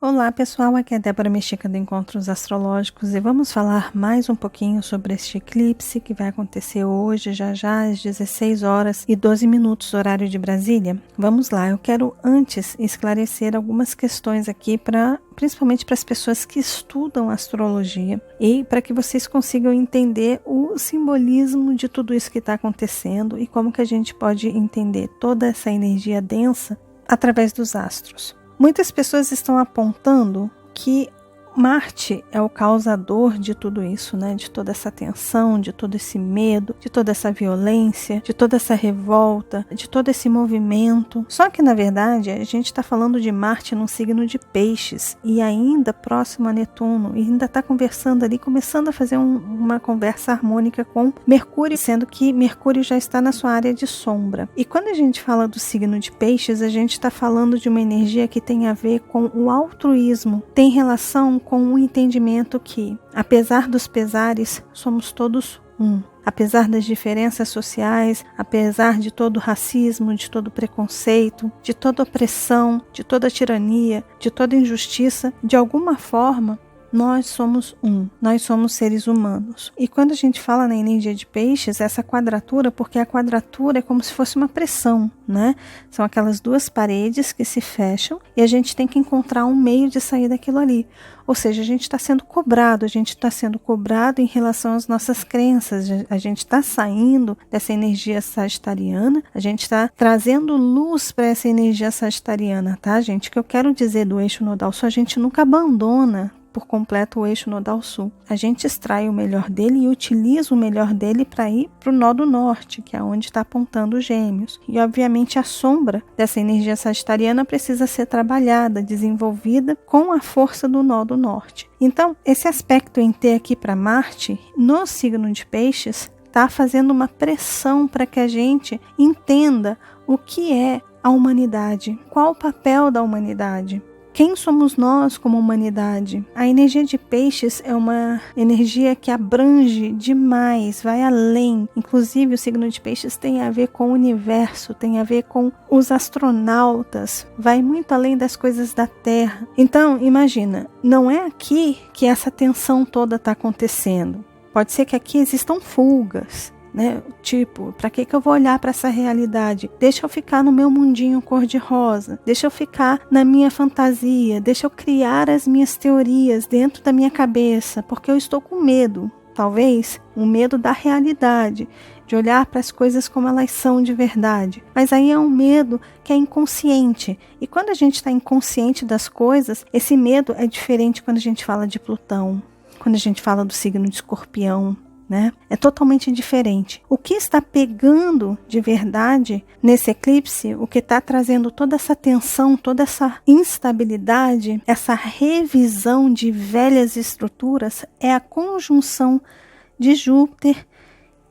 Olá pessoal, aqui é a Débora Mexica do Encontros Astrológicos e vamos falar mais um pouquinho sobre este eclipse que vai acontecer hoje, já às 16 horas e 12 minutos, horário de Brasília. Vamos lá, eu quero antes esclarecer algumas questões aqui principalmente para as pessoas que estudam astrologia e para que vocês consigam entender o simbolismo de tudo isso que está acontecendo e como que a gente pode entender toda essa energia densa através dos astros. Muitas pessoas estão apontando que Marte é o causador de tudo isso, né? De toda essa tensão, de todo esse medo, de toda essa violência, de toda essa revolta, de todo esse movimento. Só que, na verdade, a gente está falando de Marte num signo de Peixes e ainda próximo a Netuno, e ainda está conversando ali, começando a fazer uma conversa harmônica com Mercúrio, sendo que Mercúrio já está na sua área de sombra. E quando a gente fala do signo de Peixes, a gente está falando de uma energia que tem a ver com o altruísmo, tem relação com o entendimento que, apesar dos pesares, somos todos um. Apesar das diferenças sociais, apesar de todo o racismo, de todo o preconceito, de toda opressão, de toda tirania, de toda injustiça, de alguma forma, nós somos um, nós somos seres humanos. E quando a gente fala na energia de Peixes, essa quadratura, porque a quadratura é como se fosse uma pressão, né? São aquelas duas paredes que se fecham e a gente tem que encontrar um meio de sair daquilo ali. Ou seja, a gente está sendo cobrado em relação às nossas crenças, a gente está saindo dessa energia sagitariana, a gente está trazendo luz para essa energia sagitariana, tá, gente? O que eu quero dizer do eixo nodal sul, a gente nunca abandona por completo o eixo nodal sul. A gente extrai o melhor dele e utiliza o melhor dele para ir para o nó do norte, que é onde está apontando os Gêmeos. E obviamente a sombra dessa energia sagitariana precisa ser trabalhada, desenvolvida com a força do nó do norte. Então, esse aspecto em T aqui para Marte, no signo de Peixes, está fazendo uma pressão para que a gente entenda o que é a humanidade, qual o papel da humanidade. Quem somos nós como humanidade? A energia de Peixes é uma energia que abrange demais, vai além. Inclusive, o signo de Peixes tem a ver com o universo, tem a ver com os astronautas, vai muito além das coisas da Terra. Então, imagina, não é aqui que essa tensão toda está acontecendo. Pode ser que aqui existam fugas, né? Tipo, para que eu vou olhar para essa realidade? Deixa eu ficar no meu mundinho cor-de-rosa, deixa eu ficar na minha fantasia, deixa eu criar as minhas teorias dentro da minha cabeça, porque eu estou com medo, talvez um medo da realidade, de olhar para as coisas como elas são de verdade. Mas aí é um medo que é inconsciente, e quando a gente está inconsciente das coisas, esse medo é diferente quando a gente fala de Plutão, quando a gente fala do signo de Escorpião, né? É totalmente diferente. O que está pegando de verdade nesse eclipse, o que está trazendo toda essa tensão, toda essa instabilidade, essa revisão de velhas estruturas, é a conjunção de Júpiter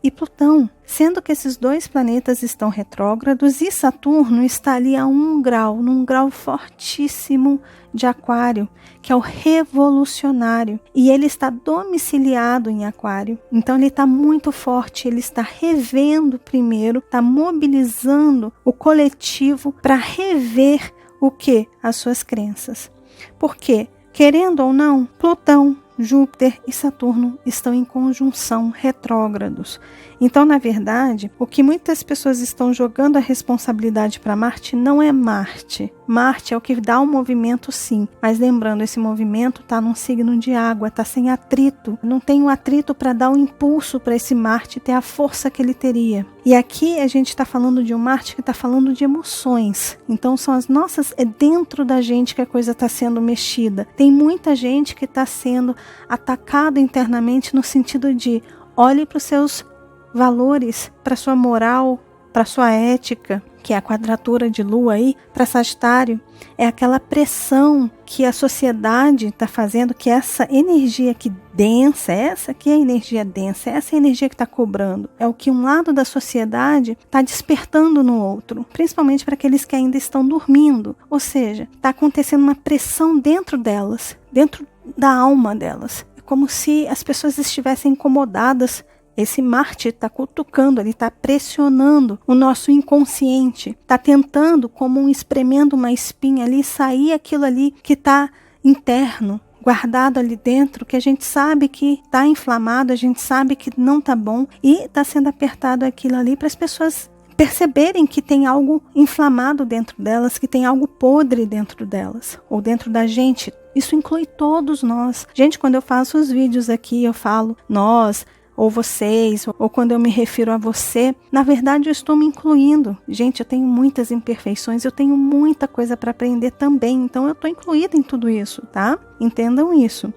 e Plutão, sendo que esses dois planetas estão retrógrados e Saturno está ali a 1 grau, num grau fortíssimo de Aquário, que é o revolucionário, e ele está domiciliado em Aquário, então ele está muito forte, ele está revendo primeiro, está mobilizando o coletivo para rever o que? As suas crenças. Por quê? Querendo ou não, Plutão, Júpiter e Saturno estão em conjunção, retrógrados. Então, na verdade, o que muitas pessoas estão jogando a responsabilidade para Marte não é Marte. Marte é o que dá o movimento, sim. Mas lembrando, esse movimento está num signo de água, está sem atrito. Não tem um atrito para dar um impulso para esse Marte ter a força que ele teria. E aqui a gente está falando de um Marte que está falando de emoções. Então, são as nossas... É dentro da gente que a coisa está sendo mexida. Tem muita gente que está sendo atacada internamente no sentido de olhe para os seus valores, para sua moral, para sua ética, que é a quadratura de Lua aí, para Sagitário, é aquela pressão que a sociedade está fazendo, que essa energia que densa, essa que é a energia densa, essa energia que está cobrando, é o que um lado da sociedade está despertando no outro, principalmente para aqueles que ainda estão dormindo, ou seja, está acontecendo uma pressão dentro delas, dentro da alma delas, é como se as pessoas estivessem incomodadas. Esse Marte está cutucando, ele está pressionando o nosso inconsciente, está tentando, como espremendo uma espinha ali, sair aquilo ali que está interno, guardado ali dentro, que a gente sabe que está inflamado, a gente sabe que não está bom e está sendo apertado aquilo ali para as pessoas perceberem que tem algo inflamado dentro delas, que tem algo podre dentro delas, ou dentro da gente. Isso inclui todos nós. Gente, quando eu faço os vídeos aqui, eu falo nós, ou vocês, ou quando eu me refiro a você, na verdade eu estou me incluindo. Gente, eu tenho muitas imperfeições, eu tenho muita coisa para aprender também, então eu estou incluída em tudo isso, tá? Entendam isso.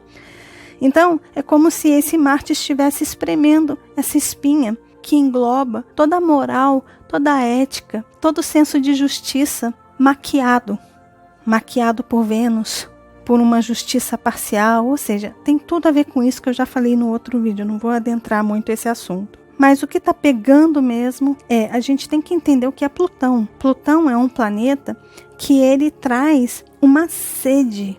Então, é como se esse Marte estivesse espremendo essa espinha que engloba toda a moral, toda a ética, todo o senso de justiça maquiado por Vênus, por uma justiça parcial, ou seja, tem tudo a ver com isso que eu já falei no outro vídeo, não vou adentrar muito esse assunto. Mas o que está pegando mesmo a gente tem que entender o que é Plutão. Plutão é um planeta que ele traz uma sede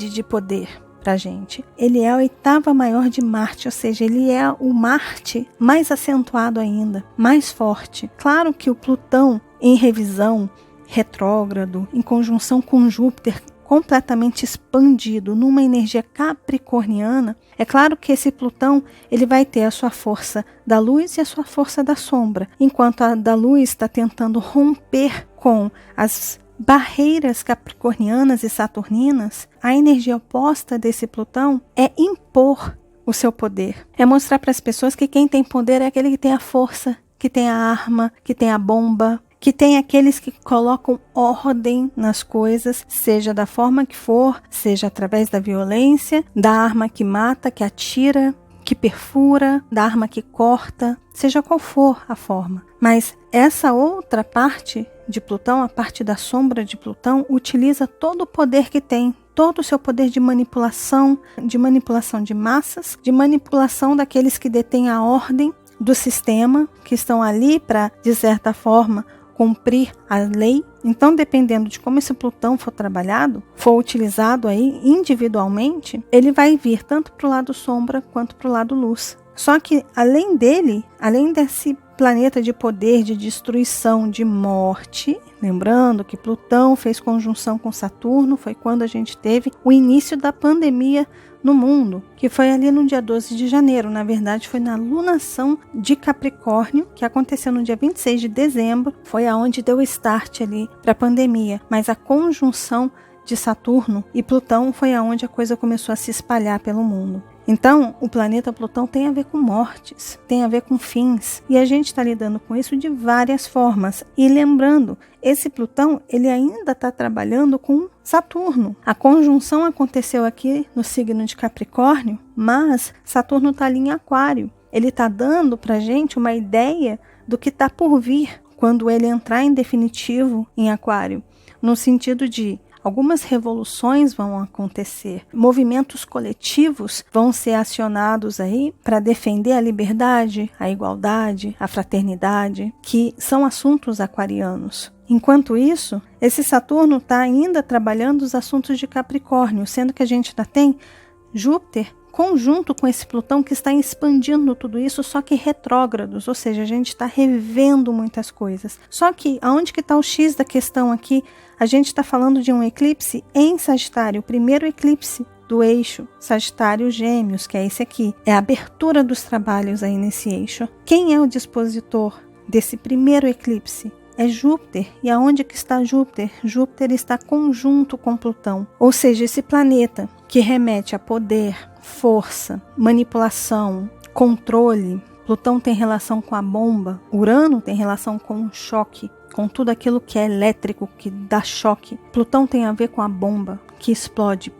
de poder pra gente. Ele é a oitava maior de Marte, ou seja, ele é o Marte mais acentuado ainda, mais forte. Claro que o Plutão em revisão, retrógrado, em conjunção com Júpiter, completamente expandido numa energia capricorniana, é claro que esse Plutão ele vai ter a sua força da luz e a sua força da sombra, enquanto a da luz está tentando romper com as barreiras capricornianas e saturninas. A energia oposta desse Plutão é impor o seu poder, é mostrar para as pessoas que quem tem poder é aquele que tem a força, que tem a arma, que tem a bomba, que tem aqueles que colocam ordem nas coisas, seja da forma que for, seja através da violência, da arma que mata, que atira, que perfura, da arma que corta, seja qual for a forma. Mas essa outra parte de Plutão, a parte da sombra de Plutão, utiliza todo o poder que tem, todo o seu poder de manipulação de massas, de manipulação daqueles que detêm a ordem do sistema, que estão ali para, de certa forma, cumprir a lei. Então, dependendo de como esse Plutão for trabalhado, for utilizado aí individualmente, ele vai vir tanto para o lado sombra quanto para o lado luz. Só que além dele, além desse planeta de poder, de destruição, de morte, lembrando que Plutão fez conjunção com Saturno, foi quando a gente teve o início da pandemia no mundo, que foi ali no dia 12 de janeiro, na verdade foi na lunação de Capricórnio, que aconteceu no dia 26 de dezembro, foi aonde deu o start ali para a pandemia, mas a conjunção de Saturno e Plutão foi aonde a coisa começou a se espalhar pelo mundo. Então, o planeta Plutão tem a ver com mortes, tem a ver com fins, e a gente está lidando com isso de várias formas. E lembrando, esse Plutão, ele ainda está trabalhando com Saturno. A conjunção aconteceu aqui no signo de Capricórnio, mas Saturno está ali em Aquário. Ele está dando para a gente uma ideia do que está por vir quando ele entrar em definitivo em Aquário, no sentido de algumas revoluções vão acontecer, movimentos coletivos vão ser acionados aí para defender a liberdade, a igualdade, a fraternidade, que são assuntos aquarianos. Enquanto isso, esse Saturno está ainda trabalhando os assuntos de Capricórnio, sendo que a gente ainda tem Júpiter conjunto com esse Plutão que está expandindo tudo isso, só que retrógrados, ou seja, a gente está revendo muitas coisas. Só que aonde que está o X da questão aqui? A gente está falando de um eclipse em Sagitário, o primeiro eclipse do eixo Sagitário-Gêmeos, que é esse aqui. É a abertura dos trabalhos aí nesse eixo. Quem é o dispositor desse primeiro eclipse? É Júpiter. E aonde que está Júpiter? Júpiter está conjunto com Plutão. Ou seja, esse planeta que remete a poder, força, manipulação, controle. Plutão tem relação com a bomba. Urano tem relação com o choque, com tudo aquilo que é elétrico, que dá choque. Plutão tem a ver com a bomba, que explode,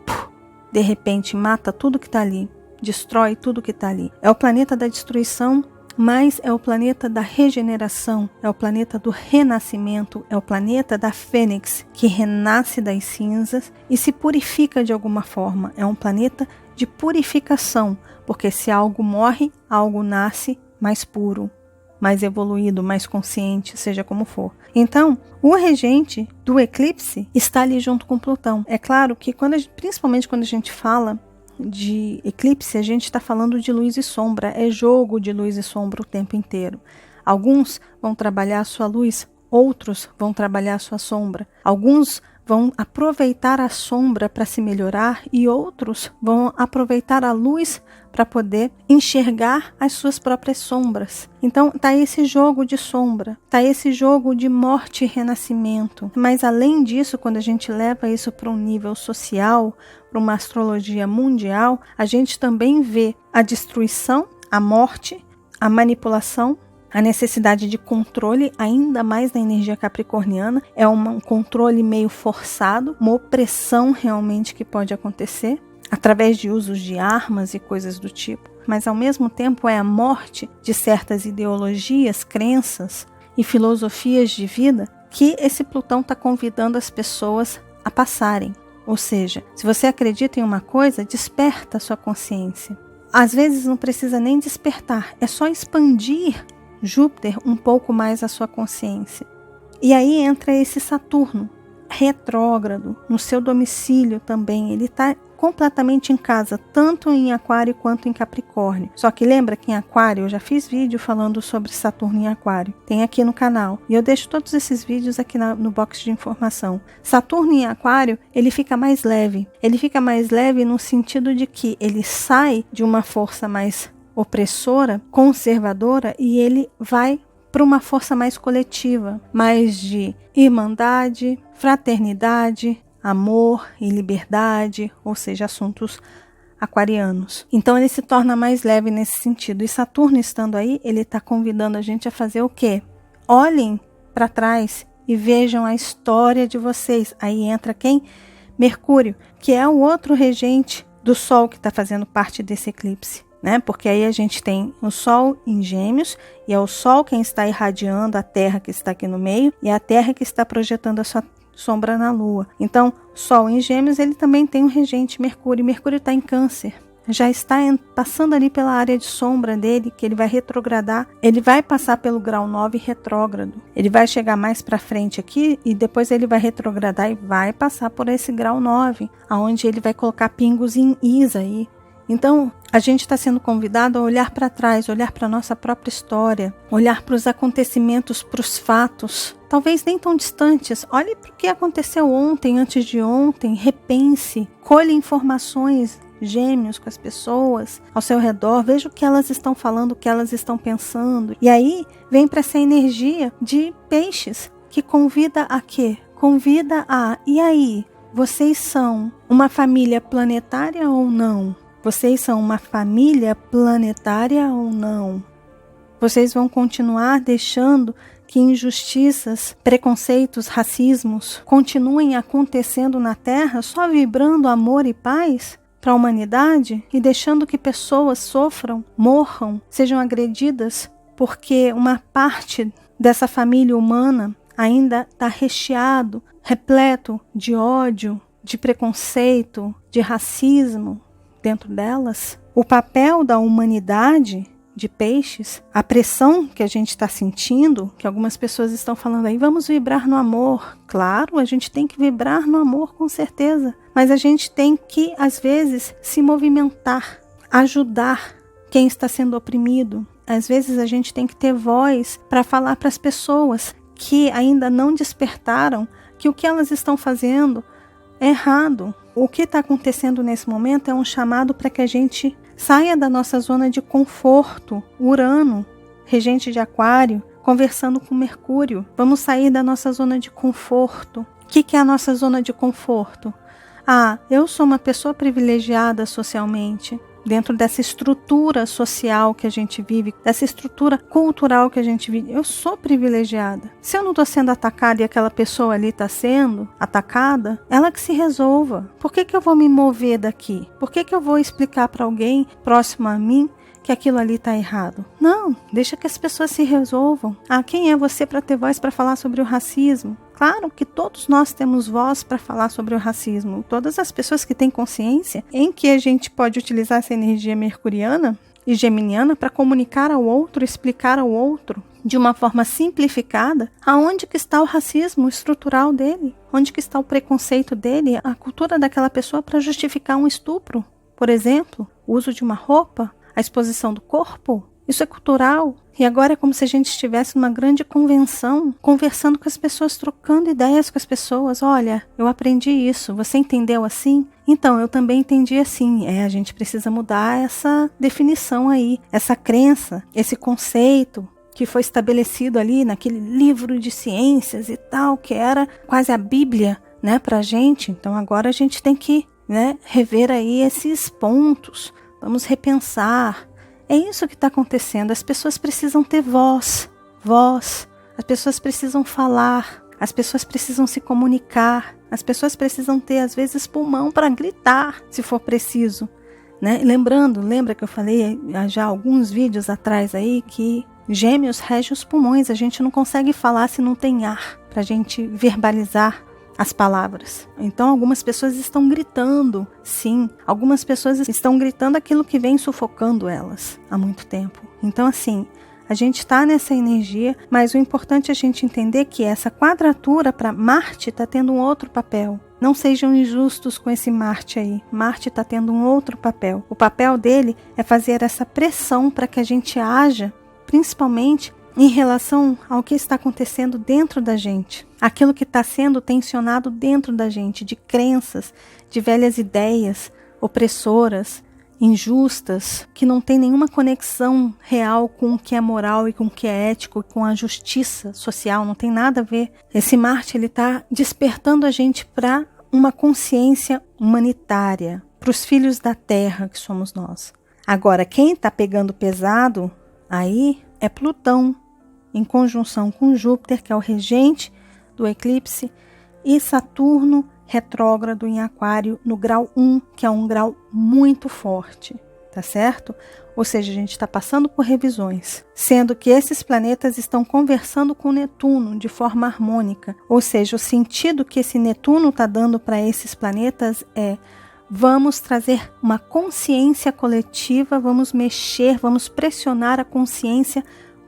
de repente mata tudo que está ali, destrói tudo que está ali. É o planeta da destruição, mas é o planeta da regeneração, é o planeta do renascimento, é o planeta da fênix, que renasce das cinzas e se purifica de alguma forma. É um planeta de purificação, porque se algo morre, algo nasce mais puro, mais evoluído, mais consciente, seja como for. Então, o regente do eclipse está ali junto com Plutão. É claro que, principalmente quando a gente fala de eclipse, a gente está falando de luz e sombra, é jogo de luz e sombra o tempo inteiro. Alguns vão trabalhar a sua luz, outros vão trabalhar a sua sombra. Alguns vão aproveitar a sombra para se melhorar e outros vão aproveitar a luz para poder enxergar as suas próprias sombras. Então tá esse jogo de sombra, tá esse jogo de morte e renascimento. Mas além disso, quando a gente leva isso para um nível social, para uma astrologia mundial, a gente também vê a destruição, a morte, a manipulação, a necessidade de controle, ainda mais na energia capricorniana. É um controle meio forçado, uma opressão realmente que pode acontecer através de usos de armas e coisas do tipo. Mas ao mesmo tempo é a morte de certas ideologias, crenças e filosofias de vida que esse Plutão está convidando as pessoas a passarem. Ou seja, se você acredita em uma coisa, desperta a sua consciência. Às vezes não precisa nem despertar, é só expandir Júpiter um pouco mais a sua consciência. E aí entra esse Saturno retrógrado no seu domicílio também. Ele está completamente em casa, tanto em Aquário quanto em Capricórnio. Só que lembra que em Aquário, eu já fiz vídeo falando sobre Saturno em Aquário. Tem aqui no canal. E eu deixo todos esses vídeos aqui no box de informação. Saturno em Aquário, ele fica mais leve. Ele fica mais leve no sentido de que ele sai de uma força mais opressora, conservadora, e ele vai para uma força mais coletiva, mais de irmandade, fraternidade, amor e liberdade, ou seja, assuntos aquarianos. Então ele se torna mais leve nesse sentido. E Saturno estando aí, ele está convidando a gente a fazer o quê? Olhem para trás e vejam a história de vocês. Aí entra quem? Mercúrio, que é o outro regente do Sol que está fazendo parte desse eclipse. Porque aí a gente tem o Sol em Gêmeos, e é o Sol quem está irradiando a Terra que está aqui no meio, e é a Terra que está projetando a sua sombra na Lua. Então, Sol em Gêmeos, ele também tem um regente Mercúrio. Mercúrio está em Câncer, já está passando ali pela área de sombra dele, que ele vai retrogradar. Ele vai passar pelo grau 9 retrógrado. Ele vai chegar mais para frente aqui e depois ele vai retrogradar e vai passar por esse grau 9, aonde ele vai colocar pingos em Isa aí. Então, a gente está sendo convidado a olhar para trás, olhar para a nossa própria história, olhar para os acontecimentos, para os fatos, talvez nem tão distantes. Olhe para o que aconteceu ontem, antes de ontem, repense, colhe informações, Gêmeos com as pessoas ao seu redor, veja o que elas estão falando, o que elas estão pensando. E aí, vem para essa energia de Peixes, que convida a quê? Convida a, e aí, vocês são uma família planetária ou não? Vocês são uma família planetária ou não? Vocês vão continuar deixando que injustiças, preconceitos, racismos continuem acontecendo na Terra, só vibrando amor e paz para a humanidade e deixando que pessoas sofram, morram, sejam agredidas, porque uma parte dessa família humana ainda está recheado, repleto de ódio, de preconceito, de racismo dentro delas? O papel da humanidade de Peixes, a pressão que a gente está sentindo, que algumas pessoas estão falando aí, vamos vibrar no amor. Claro, a gente tem que vibrar no amor, com certeza, mas a gente tem que, às vezes, se movimentar, ajudar quem está sendo oprimido. Às vezes a gente tem que ter voz para falar para as pessoas que ainda não despertaram que o que elas estão fazendo é errado. O que está acontecendo nesse momento é um chamado para que a gente saia da nossa zona de conforto. Urano, regente de Aquário, conversando com Mercúrio. Vamos sair da nossa zona de conforto. O que é a nossa zona de conforto? Eu sou uma pessoa privilegiada socialmente. Dentro dessa estrutura social que a gente vive, dessa estrutura cultural que a gente vive, eu sou privilegiada. Se eu não estou sendo atacada e aquela pessoa ali está sendo atacada, ela que se resolva. Por que eu vou me mover daqui? Por que eu vou explicar para alguém próximo a mim que aquilo ali está errado? Não, deixa que as pessoas se resolvam. Quem é você para ter voz para falar sobre o racismo? Claro que todos nós temos voz para falar sobre o racismo. Todas as pessoas que têm consciência em que a gente pode utilizar essa energia mercuriana e geminiana para comunicar ao outro, explicar ao outro de uma forma simplificada aonde que está o racismo estrutural dele, onde que está o preconceito dele, a cultura daquela pessoa para justificar um estupro, por exemplo, o uso de uma roupa, a exposição do corpo. Isso é cultural. E agora é como se a gente estivesse numa grande convenção, conversando com as pessoas, trocando ideias com as pessoas. Olha, eu aprendi isso, você entendeu assim? Então, eu também entendi assim. A gente precisa mudar essa definição aí, essa crença, esse conceito que foi estabelecido ali naquele livro de ciências e tal, que era quase a Bíblia, né, pra gente. Então agora a gente tem que, né, rever aí esses pontos. Vamos repensar. É isso que está acontecendo. As pessoas precisam ter voz. As pessoas precisam falar. As pessoas precisam se comunicar. As pessoas precisam ter, às vezes, pulmão para gritar, se for preciso, né? Lembra que eu falei já alguns vídeos atrás aí que gêmeos regem os pulmões. A gente não consegue falar se não tem ar para a gente verbalizar as palavras. Então algumas pessoas estão gritando, sim. Algumas pessoas estão gritando aquilo que vem sufocando elas há muito tempo. Então assim, a gente está nessa energia, mas o importante é a gente entender que essa quadratura para Marte está tendo um outro papel. Não sejam injustos com esse Marte aí. Marte está tendo um outro papel. O papel dele é fazer essa pressão para que a gente haja, principalmente em relação ao que está acontecendo dentro da gente. Aquilo que está sendo tensionado dentro da gente, de crenças, de velhas ideias opressoras, injustas, que não tem nenhuma conexão real com o que é moral e com o que é ético, com a justiça social, não tem nada a ver. Esse Marte ele está despertando a gente para uma consciência humanitária, para os filhos da Terra que somos nós. Agora, quem está pegando pesado aí é Plutão, em conjunção com Júpiter, que é o regente do eclipse, e Saturno retrógrado em Aquário no grau 1, que é um grau muito forte, tá certo? Ou seja, a gente está passando por revisões, sendo que esses planetas estão conversando com Netuno de forma harmônica, ou seja, o sentido que esse Netuno está dando para esses planetas é: vamos trazer uma consciência coletiva, vamos mexer, vamos pressionar a consciência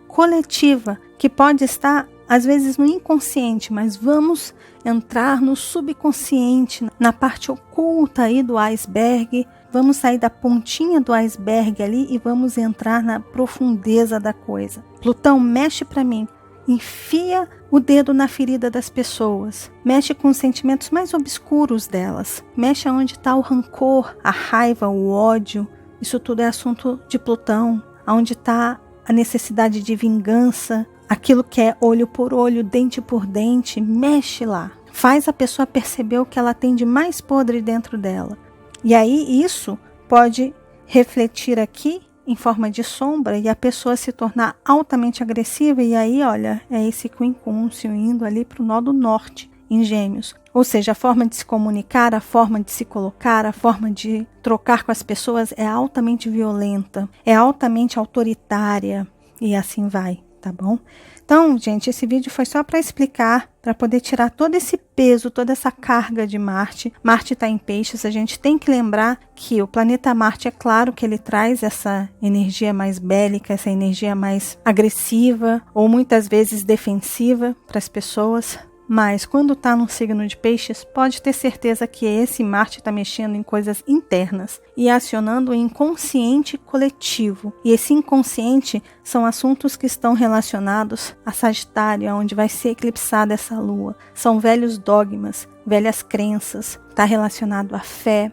coletiva, que pode estar às vezes no inconsciente, mas vamos entrar no subconsciente, na parte oculta aí do iceberg, vamos sair da pontinha do iceberg ali e vamos entrar na profundeza da coisa. Plutão, mexe para mim, enfia o dedo na ferida das pessoas, mexe com os sentimentos mais obscuros delas, mexe onde está o rancor, a raiva, o ódio. Isso tudo é assunto de Plutão, onde está a necessidade de vingança, aquilo que é olho por olho, dente por dente, mexe lá. Faz a pessoa perceber o que ela tem de mais podre dentro dela. E aí isso pode refletir aqui em forma de sombra e a pessoa se tornar altamente agressiva. E aí, olha, é esse quincúncio indo ali para o nó do norte, em Gêmeos. Ou seja, a forma de se comunicar, a forma de se colocar, a forma de trocar com as pessoas é altamente violenta, é altamente autoritária e assim vai, tá bom? Então, gente, esse vídeo foi só para explicar, para poder tirar todo esse peso, toda essa carga de Marte. Marte está em Peixes, a gente tem que lembrar que o planeta Marte, é claro que ele traz essa energia mais bélica, essa energia mais agressiva ou muitas vezes defensiva para as pessoas. Mas quando está num signo de Peixes, pode ter certeza que esse Marte está mexendo em coisas internas e acionando o inconsciente coletivo. E esse inconsciente são assuntos que estão relacionados a Sagitário, onde vai ser eclipsada essa lua. São velhos dogmas, velhas crenças, está relacionado à fé,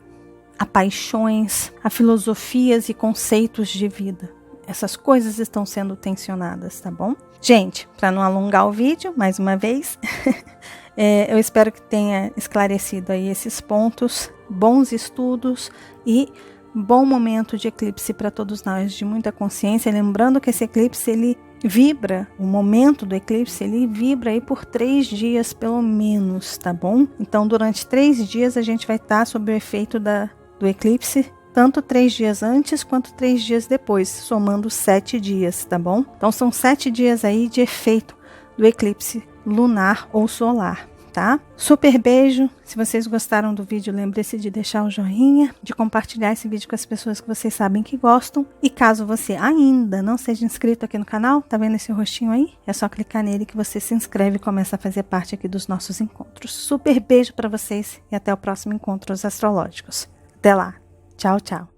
a paixões, a filosofias e conceitos de vida. Essas coisas estão sendo tensionadas, tá bom? Gente, para não alongar o vídeo, mais uma vez, eu espero que tenha esclarecido aí esses pontos, bons estudos e bom momento de eclipse para todos nós, de muita consciência. Lembrando que esse eclipse, ele vibra, o momento do eclipse, ele vibra aí por 3 dias pelo menos, tá bom? Então, durante 3 dias a gente vai estar sob o efeito do eclipse, tanto 3 dias antes quanto 3 dias depois, somando 7 dias, tá bom? Então são 7 dias aí de efeito do eclipse lunar ou solar, tá? Super beijo! Se vocês gostaram do vídeo, lembre-se de deixar o joinha, de compartilhar esse vídeo com as pessoas que vocês sabem que gostam. E caso você ainda não seja inscrito aqui no canal, tá vendo esse rostinho aí? É só clicar nele que você se inscreve e começa a fazer parte aqui dos nossos encontros. Super beijo para vocês e até o próximo Encontros Astrológicos. Até lá! Tchau, tchau.